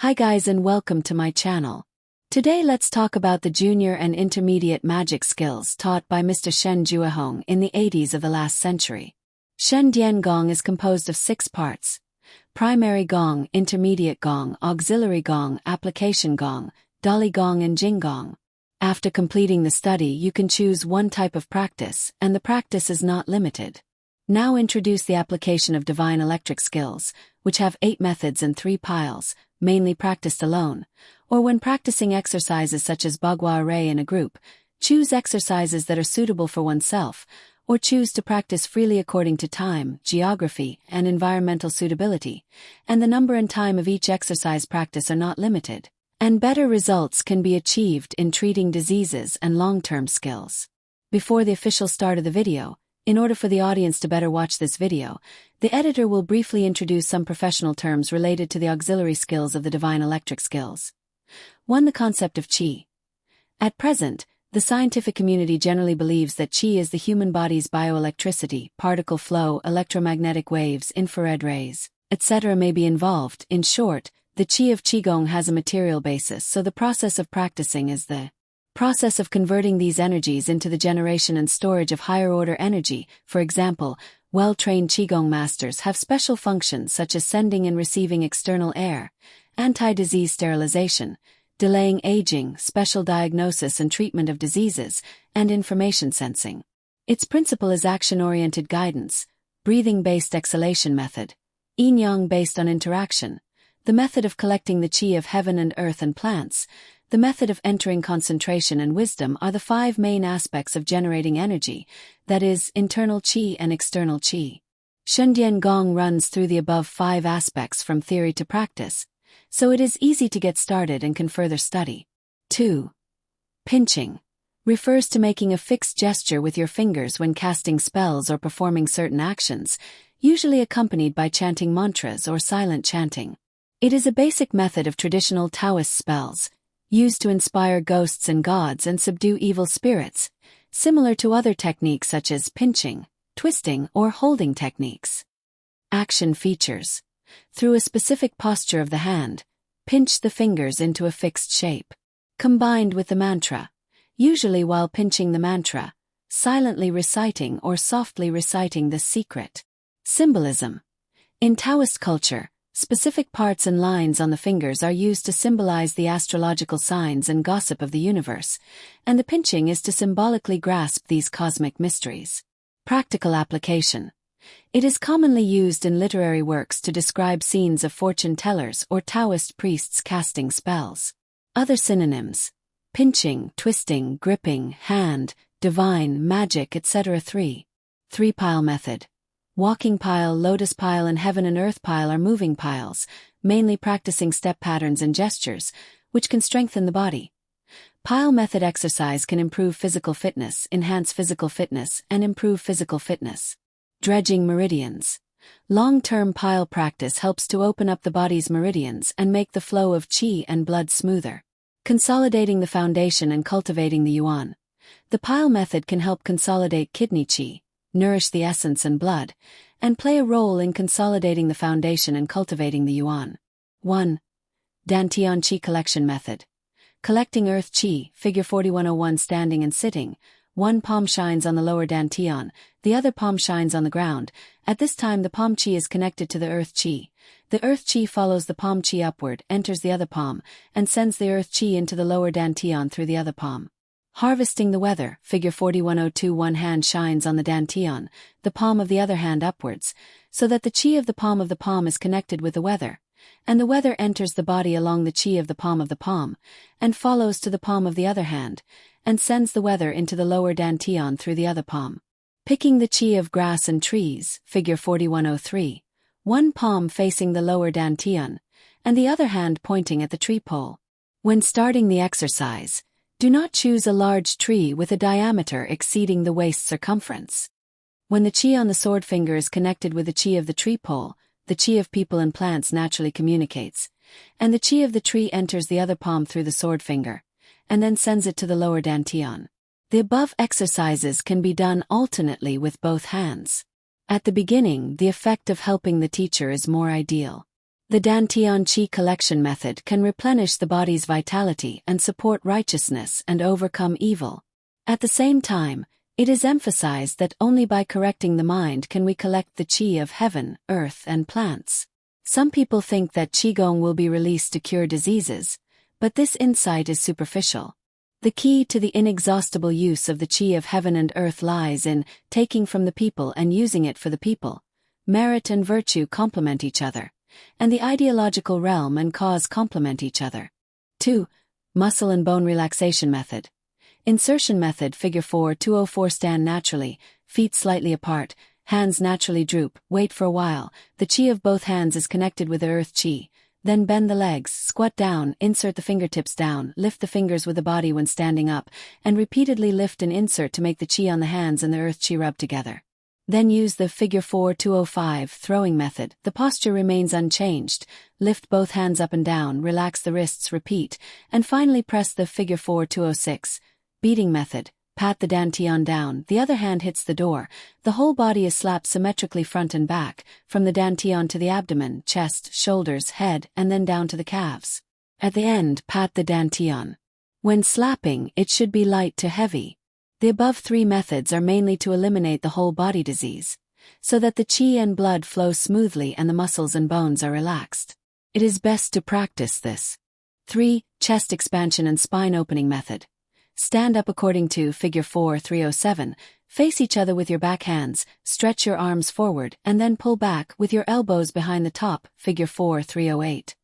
Hi guys and welcome to my channel. Today let's talk about the junior and intermediate magic skills taught by Mr. Shendian Gong in the 80s of the last century. Shendian Gong is composed of 6 parts: primary gong, intermediate gong, auxiliary gong, application gong, dolly gong and jing gong. After completing the study you can choose one type of practice, and the practice is not limited. Now introduce the application of divine electric skills, which have 8 methods and 3 piles, mainly practiced alone, or when practicing exercises such as bagua array in a group. Choose exercises that are suitable for oneself, or choose to practice freely according to time, geography, and environmental suitability, and the number and time of each exercise practice are not limited, and better results can be achieved in treating diseases and long-term skills. Before the official start of the video, in order for the audience to better watch this video, the editor will briefly introduce some professional terms related to the auxiliary skills of the divine electric skills. 1. The concept of qi. At present, the scientific community generally believes that qi is the human body's bioelectricity, particle flow, electromagnetic waves, infrared rays, etc. may be involved. In short, the qi of qigong has a material basis, so the process of practicing is the process of converting these energies into the generation and storage of higher-order energy. For example, well-trained qigong masters have special functions such as sending and receiving external air, anti-disease sterilization, delaying aging, special diagnosis and treatment of diseases, and information sensing. Its principle is action-oriented guidance, breathing-based exhalation method, yin-yang based on interaction, the method of collecting the qi of heaven and earth and plants, the method of entering concentration and wisdom are the 5 main aspects of generating energy, that is, internal qi and external qi. Shendian Gong runs through the above 5 aspects from theory to practice, so it is easy to get started and can further study. 2. Pinching refers to making a fixed gesture with your fingers when casting spells or performing certain actions, usually accompanied by chanting mantras or silent chanting. It is a basic method of traditional Taoist spells, used to inspire ghosts and gods and subdue evil spirits, similar to other techniques such as pinching, twisting, or holding techniques. Action features. Through a specific posture of the hand, pinch the fingers into a fixed shape. Combined with the mantra, usually while pinching the mantra, silently reciting or softly reciting the secret. Symbolism. In Taoist culture, specific parts and lines on the fingers are used to symbolize the astrological signs and gossip of the universe, and the pinching is to symbolically grasp these cosmic mysteries. Practical application. It is commonly used in literary works to describe scenes of fortune tellers or Taoist priests casting spells. Other synonyms: pinching, twisting, gripping, hand, divine, magic, etc. 3. 3-pile method. Walking pile, lotus pile and heaven and earth pile are moving piles, mainly practicing step patterns and gestures, which can strengthen the body. Pile method exercise can improve physical fitness, enhance physical fitness, and improve physical fitness. Dredging meridians. Long-term pile practice helps to open up the body's meridians and make the flow of qi and blood smoother. Consolidating the foundation and cultivating the yuan. The pile method can help consolidate kidney qi, nourish the essence and blood, and play a role in consolidating the foundation and cultivating the yuan. 1. Dantian Qi collection method. Collecting earth qi, figure 4101 standing and sitting. One palm shines on the lower dantian, the other palm shines on the ground. At this time the palm qi is connected to the earth qi. The earth qi follows the palm qi upward, enters the other palm, and sends the earth qi into the lower dantian through the other palm. Harvesting the weather, figure 4102. One hand shines on the dantian, the palm of the other hand upwards, so that the qi of the palm is connected with the weather, and the weather enters the body along the qi of the palm, and follows to the palm of the other hand, and sends the weather into the lower dantian through the other palm. Picking the qi of grass and trees, figure 4103. One palm facing the lower dantian, and the other hand pointing at the tree pole. When starting the exercise, do not choose a large tree with a diameter exceeding the waist circumference. When the qi on the sword finger is connected with the qi of the tree pole, the qi of people and plants naturally communicates, and the qi of the tree enters the other palm through the sword finger, and then sends it to the lower dantian. The above exercises can be done alternately with both hands. At the beginning, the effect of helping the teacher is more ideal. The Dantian Qi collection method can replenish the body's vitality and support righteousness and overcome evil. At the same time, it is emphasized that only by correcting the mind can we collect the qi of heaven, earth, and plants. Some people think that Qigong will be released to cure diseases, but this insight is superficial. The key to the inexhaustible use of the qi of heaven and earth lies in taking from the people and using it for the people. Merit and virtue complement each other, and the ideological realm and cause complement each other. 2. Muscle and bone relaxation method. Insertion method. Figure 4-204. Stand naturally, feet slightly apart, hands naturally droop, wait for a while. The qi of both hands is connected with the earth qi. Then bend the legs, squat down, insert the fingertips down, lift the fingers with the body when standing up, and repeatedly lift and insert to make the qi on the hands and the earth qi rub together. Then use the figure 4-205 throwing method. The posture remains unchanged. Lift both hands up and down, relax the wrists, repeat, and finally press the figure 4-206 beating method. Pat the dantian down, the other hand hits the door. The whole body is slapped symmetrically front and back, from the dantian to the abdomen, chest, shoulders, head, and then down to the calves. At the end, pat the dantian. When slapping, it should be light to heavy. The above three methods are mainly to eliminate the whole body disease, so that the qi and blood flow smoothly and the muscles and bones are relaxed. It is best to practice this. 3. Chest expansion and spine opening method. Stand up according to figure 4-307, face each other with your back hands, stretch your arms forward and then pull back with your elbows behind the top, figure 4-308.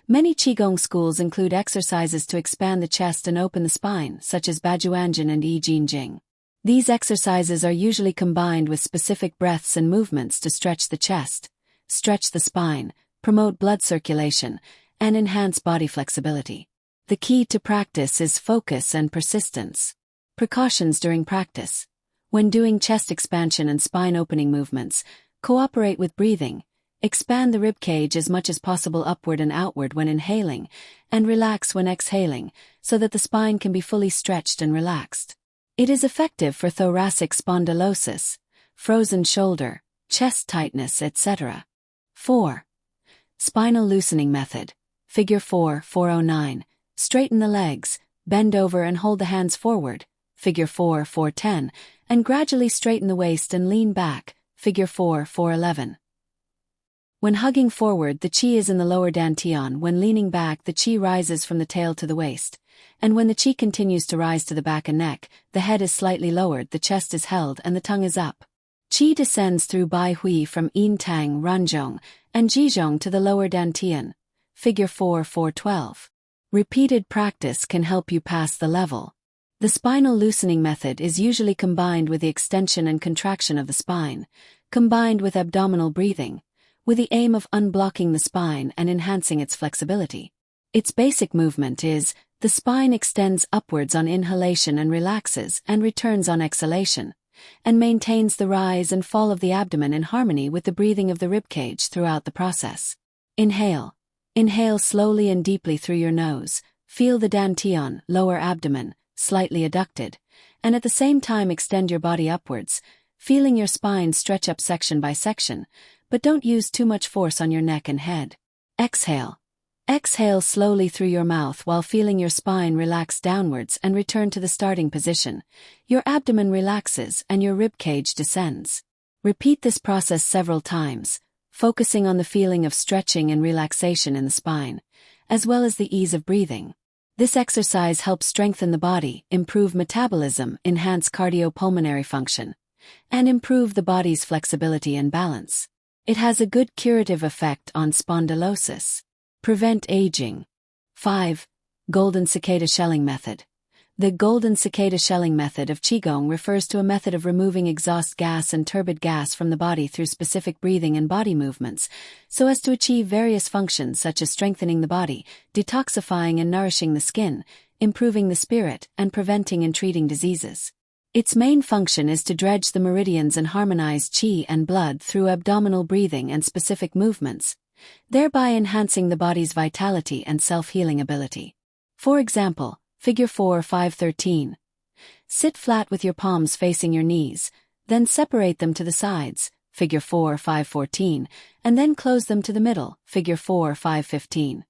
Many Qigong schools include exercises to expand the chest and open the spine, such as Bajuanjin and Yi Jin Jing. These exercises are usually combined with specific breaths and movements to stretch the chest, stretch the spine, promote blood circulation, and enhance body flexibility. The key to practice is focus and persistence. Precautions during practice. When doing chest expansion and spine opening movements, cooperate with breathing. Expand the ribcage as much as possible upward and outward when inhaling, and relax when exhaling, so that the spine can be fully stretched and relaxed. It is effective for thoracic spondylosis, frozen shoulder, chest tightness, etc. 4. Spinal loosening method. Figure 4-409. Straighten the legs, bend over and hold the hands forward, figure 4-410, and gradually straighten the waist and lean back, figure 4-411. When hugging forward, the qi is in the lower dantian. When leaning back, the qi rises from the tail to the waist. And when the qi continues to rise to the back and neck, the head is slightly lowered, the chest is held, and the tongue is up. Qi descends through Bai Hui from Yin Tang, Ranzhong, and Jizhong to the lower dantian. Figure 4-412. Repeated practice can help you pass the level. The spinal loosening method is usually combined with the extension and contraction of the spine, combined with abdominal breathing, with the aim of unblocking the spine and enhancing its flexibility. Its basic movement is, the spine extends upwards on inhalation and relaxes and returns on exhalation, and maintains the rise and fall of the abdomen in harmony with the breathing of the ribcage throughout the process. Inhale. Inhale slowly and deeply through your nose, feel the dantian, lower abdomen, slightly adducted, and at the same time extend your body upwards, feeling your spine stretch up section by section, but don't use too much force on your neck and head. Exhale. Exhale slowly through your mouth while feeling your spine relax downwards and return to the starting position. Your abdomen relaxes and your ribcage descends. Repeat this process several times, focusing on the feeling of stretching and relaxation in the spine, as well as the ease of breathing. This exercise helps strengthen the body, improve metabolism, enhance cardiopulmonary function, and improve the body's flexibility and balance. It has a good curative effect on spondylosis. Prevent aging. 5. Golden cicada shelling method. The golden cicada shelling method of Qigong refers to a method of removing exhaust gas and turbid gas from the body through specific breathing and body movements, so as to achieve various functions such as strengthening the body, detoxifying and nourishing the skin, improving the spirit, and preventing and treating diseases. Its main function is to dredge the meridians and harmonize qi and blood through abdominal breathing and specific movements, thereby enhancing the body's vitality and self-healing ability. For example, Figure 4-513. Sit flat with your palms facing your knees, then separate them to the sides, figure 4, 5, 14, and then close them to the middle, figure 4, 5, 15.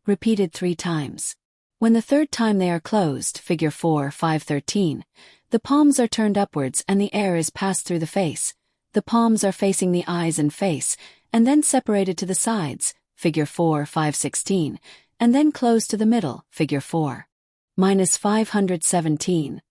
Repeated 3 times. When the third time they are closed, figure 4, 5, 13, the palms are turned upwards and the air is passed through the face. The palms are facing the eyes and face, and then separated to the sides, figure 4, 5, 16, and then closed to the middle, figure 4. -517.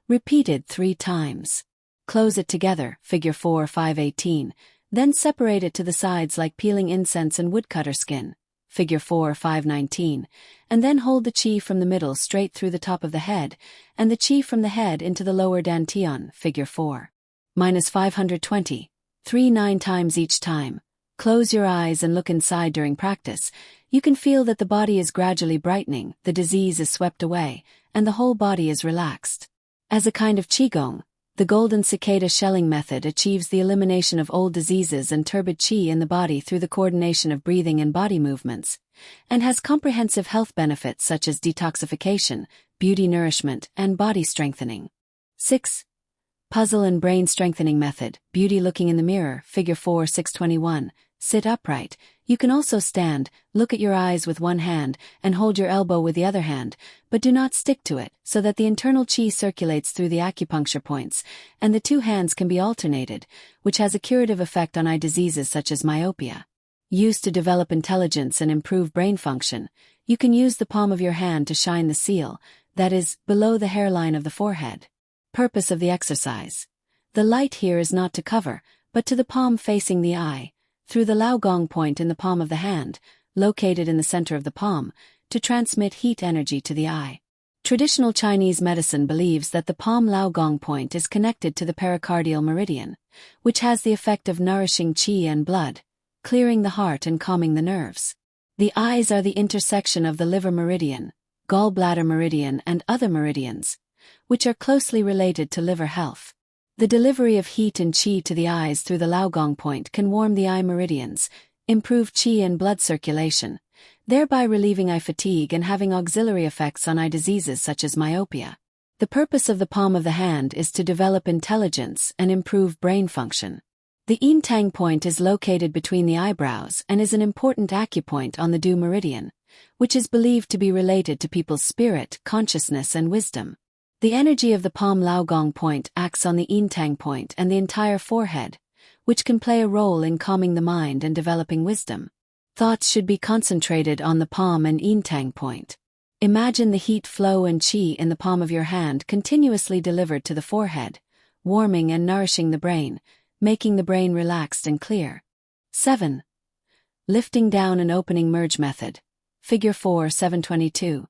Repeated 3 times. Close it together, figure 4, 5, 18, then separate it to the sides like peeling incense and woodcutter skin, figure 4, 5, 19, and then hold the chi from the middle straight through the top of the head, and the chi from the head into the lower dantian, figure 4. -520. 3 9 times each time. Close your eyes and look inside during practice. You can feel that the body is gradually brightening, the disease is swept away, and the whole body is relaxed. As a kind of Qigong, the golden cicada shelling method achieves the elimination of old diseases and turbid qi in the body through the coordination of breathing and body movements, and has comprehensive health benefits such as detoxification, beauty nourishment, and body strengthening. 6. Puzzle and brain strengthening method, beauty looking in the mirror, figure 4, 621, sit upright. You can also stand, look at your eyes with one hand, and hold your elbow with the other hand, but do not stick to it, so that the internal qi circulates through the acupuncture points, and the 2 hands can be alternated, which has a curative effect on eye diseases such as myopia. Used to develop intelligence and improve brain function, you can use the palm of your hand to shine the seal, that is, below the hairline of the forehead. Purpose of the exercise. The light here is not to cover, but to the palm facing the eye, through the Lao Gong point in the palm of the hand, located in the center of the palm, to transmit heat energy to the eye. Traditional Chinese medicine believes that the palm Lao Gong point is connected to the pericardial meridian, which has the effect of nourishing qi and blood, clearing the heart and calming the nerves. The eyes are the intersection of the liver meridian, gallbladder meridian and other meridians, which are closely related to liver health. The delivery of heat and qi to the eyes through the Lao Gong point can warm the eye meridians, improve qi and blood circulation, thereby relieving eye fatigue and having auxiliary effects on eye diseases such as myopia. The purpose of the palm of the hand is to develop intelligence and improve brain function. The yin tang point is located between the eyebrows and is an important acupoint on the du meridian, which is believed to be related to people's spirit, consciousness and wisdom. The energy of the palm Lao Gong point acts on the yin tang point and the entire forehead, which can play a role in calming the mind and developing wisdom. Thoughts should be concentrated on the palm and yin tang point. Imagine the heat flow and qi in the palm of your hand continuously delivered to the forehead, warming and nourishing the brain, making the brain relaxed and clear. 7. Lifting down and opening merge method. Figure 4, 722.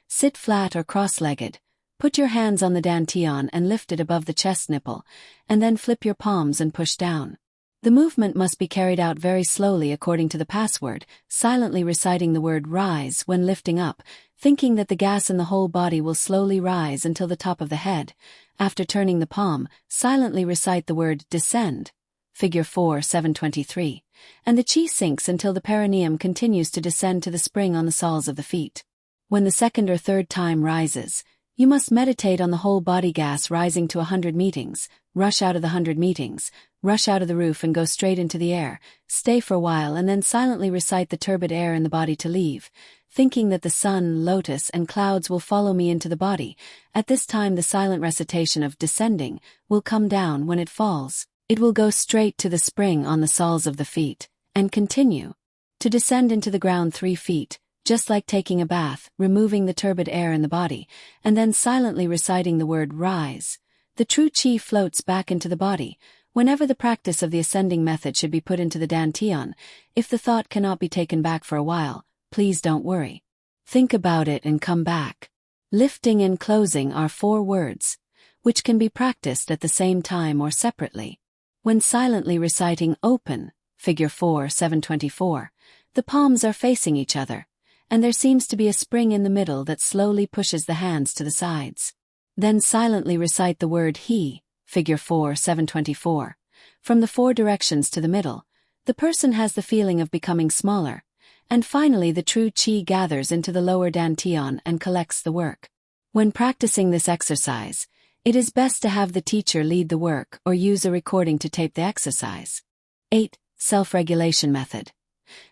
Sit flat or cross-legged. Put your hands on the dantian and lift it above the chest nipple, and then flip your palms and push down. The movement must be carried out very slowly according to the password, silently reciting the word rise when lifting up, thinking that the gas in the whole body will slowly rise until the top of the head. After turning the palm, silently recite the word descend, figure 4, 723, and the qi sinks until the perineum continues to descend to the spring on the soles of the feet. When the second or third time rises, you must meditate on the whole body gas rising to 100 meetings, rush out of the 100 meetings, rush out of the roof and go straight into the air, stay for a while and then silently recite the turbid air in the body to leave, thinking that the sun, lotus and clouds will follow me into the body. At this time the silent recitation of descending will come down. When it falls, it will go straight to the spring on the soles of the feet, and continue to descend into the ground 3 feet, just like taking a bath, removing the turbid air in the body, and then silently reciting the word rise. The true qi floats back into the body. Whenever the practice of the ascending method should be put into the dantian, if the thought cannot be taken back for a while, please don't worry. Think about it and come back. Lifting and closing are 4 words, which can be practiced at the same time or separately. When silently reciting open, figure 4, 724, the palms are facing each other, and there seems to be a spring in the middle that slowly pushes the hands to the sides. Then silently recite the word he, figure 4, 724. From the 4 directions to the middle, the person has the feeling of becoming smaller, and finally the true qi gathers into the lower dantian and collects the work. When practicing this exercise, It is best to have the teacher lead the work or use a recording to tape the exercise. 8. Self-regulation method.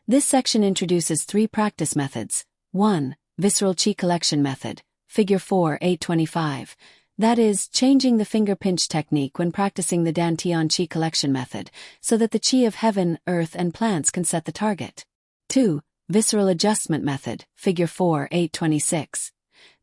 This section introduces 3 practice methods. 1. Visceral Qi collection method, figure 4.8.25. That is, changing the finger pinch technique when practicing the Dantian Qi collection method, so that the Qi of heaven, earth, and plants can set the target. 2. Visceral adjustment method, figure 4.8.26.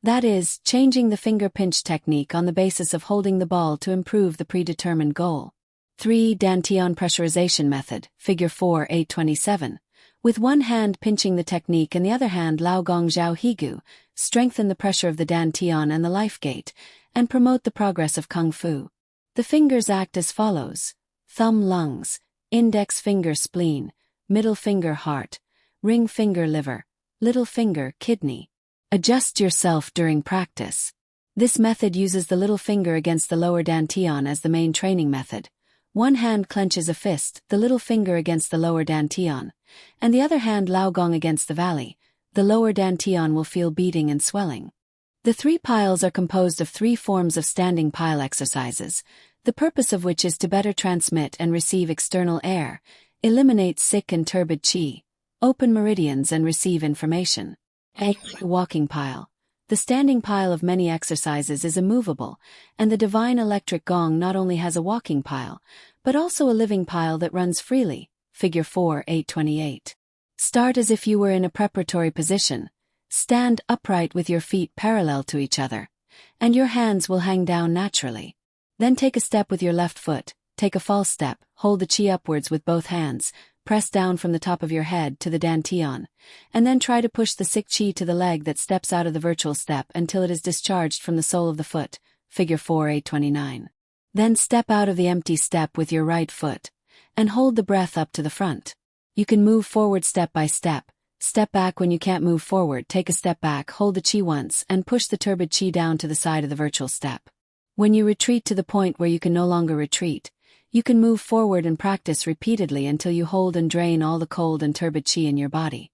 That is, changing the finger pinch technique on the basis of holding the ball to improve the predetermined goal. 3. Dantian pressurization method, figure 4.8.27. With one hand pinching the technique and the other hand Lao Gong Zhao Higu, strengthen the pressure of the Dantian and the life gate, and promote the progress of Kung Fu. The fingers act as follows: thumb lungs, index finger spleen, middle finger heart, ring finger liver, little finger kidney. Adjust yourself during practice. This method uses the little finger against the lower dantian as the main training method. One hand clenches a fist, the little finger against the lower dantian, and the other hand Lao Gong against the valley. The lower dantian will feel beating and swelling. The 3 piles are composed of 3 forms of standing pile exercises, the purpose of which is to better transmit and receive external air, eliminate sick and turbid qi, open meridians and receive information. A. Walking pile. The standing pile of many exercises is immovable, and the divine electric gong not only has a walking pile, but also a living pile that runs freely, figure 4.8.28. Start as if you were in a preparatory position. Stand upright with your feet parallel to each other, and your hands will hang down naturally. Then take a step with your left foot, take a false step, hold the qi upwards with both hands, press down from the top of your head to the dantian, and then try to push the sick qi to the leg that steps out of the virtual step until it is discharged from the sole of the foot, figure 4.8.29. Then step out of the empty step with your right foot, and hold the breath up to the front. You can move forward step by step. Step back when you can't move forward, take a step back, hold the qi once, and push the turbid qi down to the side of the virtual step. When you retreat to the point where you can no longer retreat, you can move forward and practice repeatedly until you hold and drain all the cold and turbid qi in your body.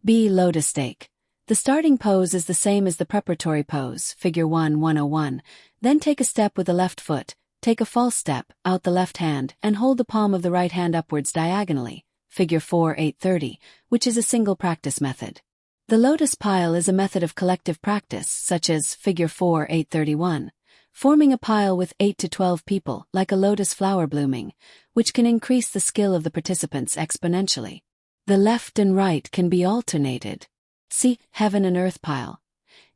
B. Lotus stake. The starting pose is the same as the preparatory pose, figure 1.101. Then take a step with the left foot, take a false step, out the left hand, and hold the palm of the right hand upwards diagonally, figure 4.8.30, which is a single practice method. The lotus pile is a method of collective practice, such as figure 4.8.31. Forming a pile with 8 to 12 people, like a lotus flower blooming, which can increase the skill of the participants exponentially. The left and right can be alternated. See, heaven and earth pile.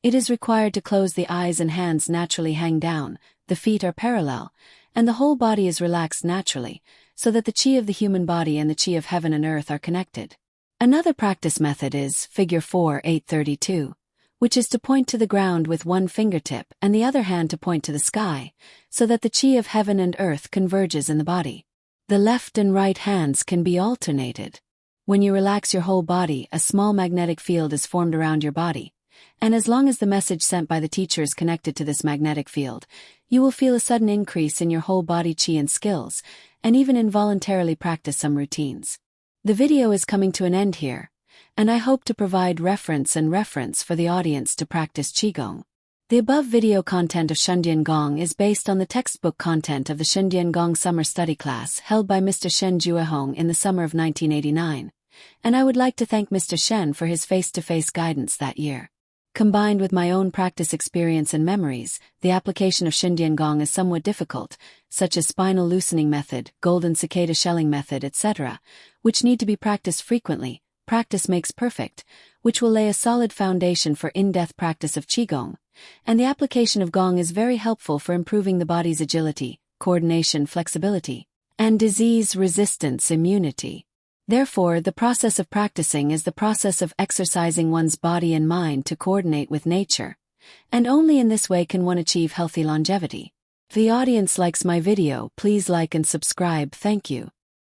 It is required to close the eyes and hands naturally hang down, the feet are parallel, and the whole body is relaxed naturally, so that the qi of the human body and the qi of heaven and earth are connected. Another practice method is figure 4.8.32. Which is to point to the ground with one fingertip and the other hand to point to the sky, so that the qi of heaven and earth converges in the body. The left and right hands can be alternated. When you relax your whole body, a small magnetic field is formed around your body, and as long as the message sent by the teacher is connected to this magnetic field, you will feel a sudden increase in your whole body qi and skills, and even involuntarily practice some routines. The video is coming to an end here, and I hope to provide reference for the audience to practice Qigong. The above video content of Shendian Gong is based on the textbook content of the Shendian Gong summer study class held by Mr. Shen Juehong in the summer of 1989, and I would like to thank Mr. Shen for his face-to-face guidance that year. Combined with my own practice experience and memories, the application of Shendian Gong is somewhat difficult, such as spinal loosening method, golden cicada shelling method, etc., which need to be practiced frequently. Practice makes perfect, which will lay a solid foundation for in-depth practice of Qigong, and the application of Gong is very helpful for improving the body's agility, coordination, flexibility, and disease resistance immunity. Therefore, the process of practicing is the process of exercising one's body and mind to coordinate with nature, and only in this way can one achieve healthy longevity. If the audience likes my video, please like and subscribe. Thank you.